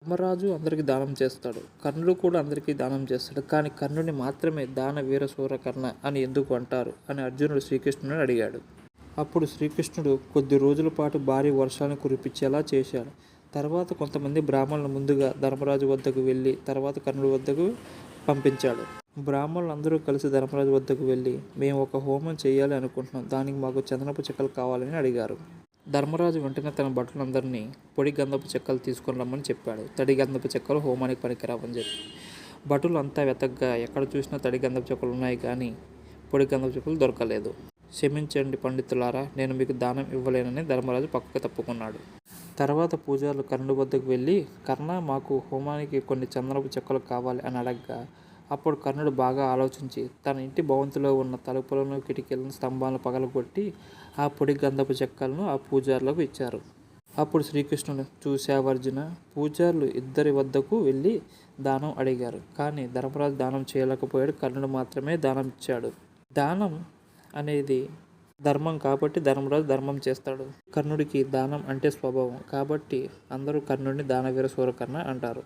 ధర్మరాజు అందరికీ దానం చేస్తాడు. కర్ణుడు కూడా అందరికీ దానం చేస్తాడు. కానీ కర్ణుడిని మాత్రమే దాన వీర శూరకర్ణ అని ఎందుకు అంటారు అని అర్జునుడు శ్రీకృష్ణుని అడిగాడు. అప్పుడు శ్రీకృష్ణుడు కొద్ది రోజుల పాటు భారీ వర్షాలను కురిపించేలా చేశాడు. తర్వాత కొంతమంది బ్రాహ్మణులు ముందుగా ధర్మరాజు వద్దకు వెళ్ళి తర్వాత కర్ణుడి వద్దకు పంపించాడు. బ్రాహ్మణులు అందరూ కలిసి ధర్మరాజు వద్దకు వెళ్ళి మేము ఒక హోమం చేయాలి అనుకుంటున్నాం, దానికి మాకు చందనపు చెక్కలు కావాలని అడిగారు. ధర్మరాజు వెంటనే తన భటులందరినీ పొడి గంధపు చెక్కలు తీసుకొని రమ్మని చెప్పాడు. తడి గంధపు చెక్కలు హోమానికి పనికిరావని చెప్పి భటులు అంతా వెతగ్గా ఎక్కడ చూసినా తడి గంధపు చెక్కలు ఉన్నాయి కానీ పొడి గంధపు చెక్కలు దొరకలేదు. క్షమించండి పండితులారా, నేను మీకు దానం ఇవ్వలేనని ధర్మరాజు పక్కకు తప్పుకున్నాడు. తర్వాత పూజారులు కర్ణుడి వద్దకు వెళ్ళి కర్ణ మాకు హోమానికి కొన్ని చందనపు చెక్కలు కావాలి అని అడగగా అప్పుడు కర్ణుడు బాగా ఆలోచించి తన ఇంటి భవంతిలో ఉన్న తలుపులను కిటికీలను స్తంభాలను పగలగొట్టి ఆ పొడి గంధపు చెక్కలను ఆ పూజారులకు ఇచ్చారు. అప్పుడు శ్రీకృష్ణుడు చూశావర్జున, పూజారులు ఇద్దరి వద్దకు వెళ్ళి దానం అడిగారు కానీ ధర్మరాజు దానం చేయలేకపోయాడు. కర్ణుడు మాత్రమే దానం ఇచ్చాడు. దానం అనేది ధర్మం కాబట్టి ధర్మరాజు ధర్మం చేస్తాడు. కర్ణుడికి దానం అంటే స్వభావం కాబట్టి అందరూ కర్ణుడిని దానవీర శూరకర్ణ అంటారు.